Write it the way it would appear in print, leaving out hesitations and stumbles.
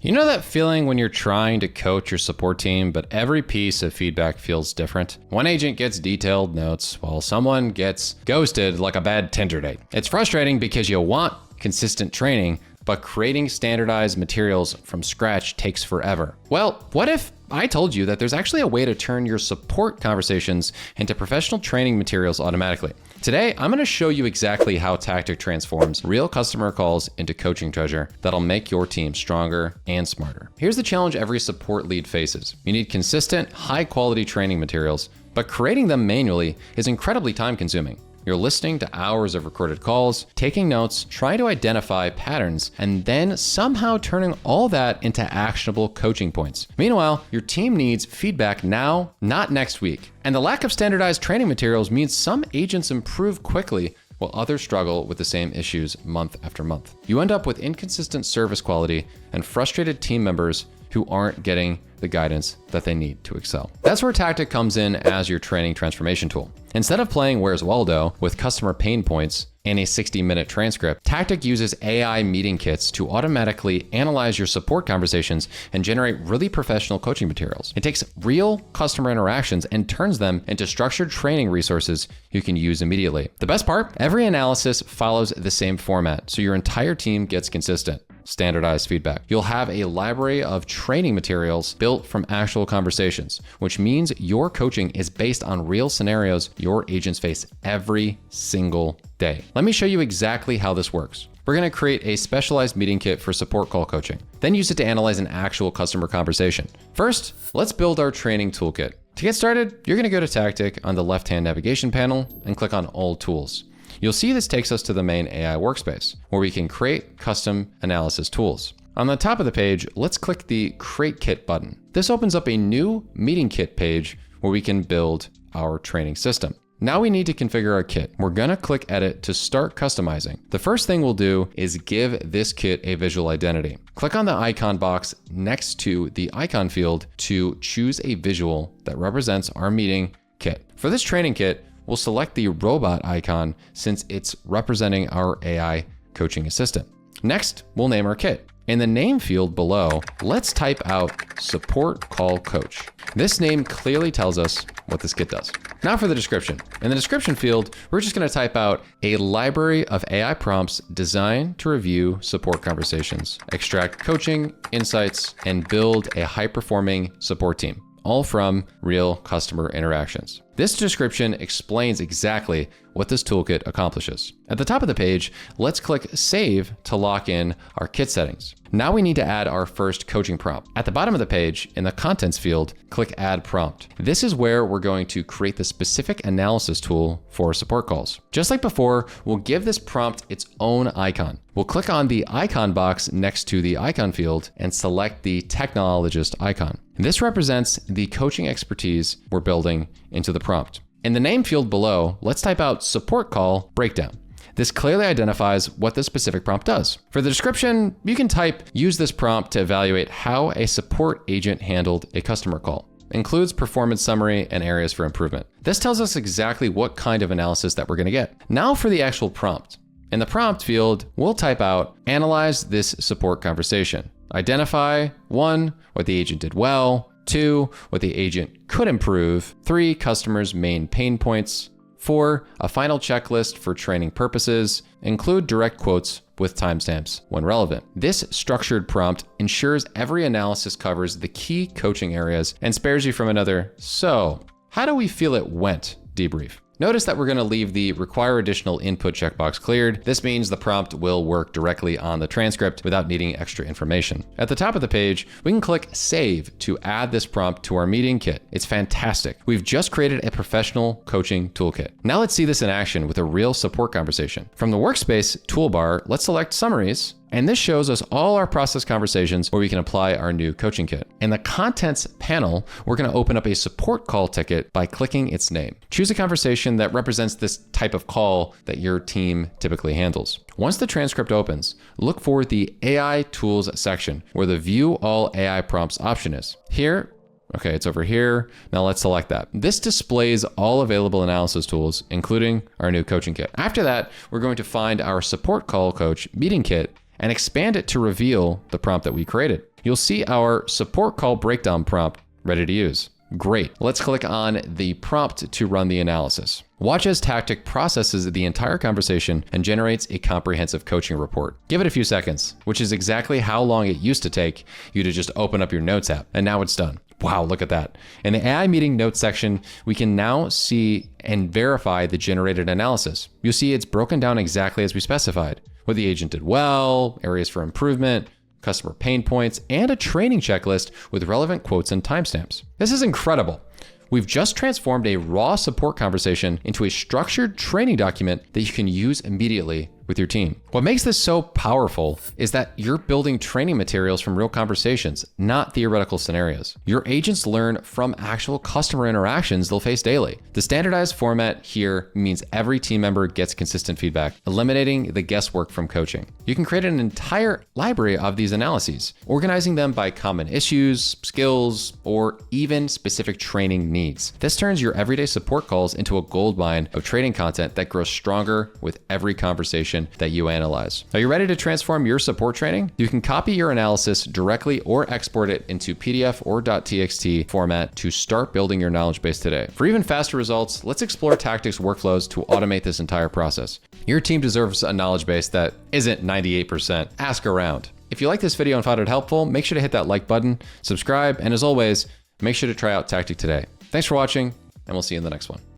You know that feeling when you're trying to coach your support team, but every piece of feedback feels different? One agent gets detailed notes while someone gets ghosted like a bad Tinder date. It's frustrating because you want consistent training, but creating standardized materials from scratch takes forever. Well, what if I told you that there's actually a way to turn your support conversations into professional training materials automatically? Today, I'm gonna show you exactly how Tactiq transforms real customer calls into coaching treasure that'll make your team stronger and smarter. Here's the challenge every support lead faces. You need consistent, high-quality training materials, but creating them manually is incredibly time-consuming. You're listening to hours of recorded calls, taking notes, trying to identify patterns, and then somehow turning all that into actionable coaching points. Meanwhile, your team needs feedback now, not next week. And the lack of standardized training materials means some agents improve quickly while others struggle with the same issues month after month. You end up with inconsistent service quality and frustrated team members who aren't getting the guidance that they need to excel. That's where Tactiq comes in as your training transformation tool. Instead of playing Where's Waldo with customer pain points and a 60-minute transcript, Tactiq uses AI meeting kits to automatically analyze your support conversations and generate really professional coaching materials. It takes real customer interactions and turns them into structured training resources you can use immediately. The best part, every analysis follows the same format, so your entire team gets consistent, standardized feedback. You'll have a library of training materials built from actual conversations, which means your coaching is based on real scenarios your agents face every single day. Let me show you exactly how this works. We're gonna create a specialized meeting kit for support call coaching, then use it to analyze an actual customer conversation. First, let's build our training toolkit. To get started, you're gonna go to Tactiq on the left-hand navigation panel and click on All Tools. You'll see this takes us to the main AI workspace, where we can create custom analysis tools. On the top of the page, let's click the Create Kit button. This opens up a new meeting kit page where we can build our training system. Now we need to configure our kit. We're gonna click Edit to start customizing. The first thing we'll do is give this kit a visual identity. Click on the icon box next to the icon field to choose a visual that represents our meeting kit. For this training kit, we'll select the robot icon since it's representing our AI coaching assistant. Next, we'll name our kit. In the name field below, let's type out Support Call Coach. This name clearly tells us what this kit does. Now for the description. In the description field, we're just gonna type out a library of AI prompts designed to review support conversations, extract coaching insights, and build a high-performing support team, all from real customer interactions. This description explains exactly what this toolkit accomplishes. At the top of the page, let's click Save to lock in our kit settings. Now we need to add our first coaching prompt. At the bottom of the page, in the Contents field, click Add Prompt. This is where we're going to create the specific analysis tool for support calls. Just like before, we'll give this prompt its own icon. We'll click on the icon box next to the icon field and select the technologist icon. This represents the coaching expertise we're building into the prompt. In the name field below, let's type out Support Call Breakdown. This clearly identifies what the specific prompt does. For the description, you can type, use this prompt to evaluate how a support agent handled a customer call. Includes performance summary and areas for improvement. This tells us exactly what kind of analysis that we're gonna get. Now for the actual prompt. In the prompt field, we'll type out, analyze this support conversation. Identify 1, what the agent did well, 2, what the agent could improve, 3, customers' main pain points, 4, a final checklist for training purposes, include direct quotes with timestamps when relevant. This structured prompt ensures every analysis covers the key coaching areas and spares you from another, so how do we feel it went debrief. Notice that we're gonna leave the require additional input checkbox cleared. This means the prompt will work directly on the transcript without needing extra information. At the top of the page, we can click Save to add this prompt to our meeting kit. It's fantastic. We've just created a professional coaching toolkit. Now let's see this in action with a real support conversation. From the workspace toolbar, let's select Summaries, and this shows us all our process conversations where we can apply our new coaching kit. In the contents panel, we're gonna open up a support call ticket by clicking its name. Choose a conversation that represents this type of call that your team typically handles. Once the transcript opens, look for the AI Tools section where the View All AI Prompts option is. Here, okay, it's over here. Now let's select that. This displays all available analysis tools, including our new coaching kit. After that, we're going to find our support call coach meeting kit and expand it to reveal the prompt that we created. you'll see our support call breakdown prompt ready to use. Great. Let's click on the prompt to run the analysis. Watch as Tactiq processes the entire conversation and generates a comprehensive coaching report. Give it a few seconds, which is exactly how long it used to take you to just open up your notes app, and now it's done. Wow, look at that. In the AI meeting notes section, we can now see and verify the generated analysis. You'll see it's broken down exactly as we specified. What the agent did well, areas for improvement, customer pain points, and a training checklist with relevant quotes and timestamps. This is incredible. We've just transformed a raw support conversation into a structured training document that you can use immediately with your team. What makes this so powerful is that you're building training materials from real conversations, not theoretical scenarios. Your agents learn from actual customer interactions they'll face daily. The standardized format here means every team member gets consistent feedback, eliminating the guesswork from coaching. You can create an entire library of these analyses, organizing them by common issues, skills, or even specific training needs. This turns your everyday support calls into a goldmine of training content that grows stronger with every conversation that you analyze. Are you ready to transform your support training? You can copy your analysis directly or export it into PDF or .txt format to start building your knowledge base today. For even faster results, let's explore Tactiq's workflows to automate this entire process. Your team deserves a knowledge base that isn't 98%. Ask around. If you like this video and found it helpful, make sure to hit that like button, subscribe, and as always, make sure to try out Tactiq today. Thanks for watching, and we'll see you in the next one.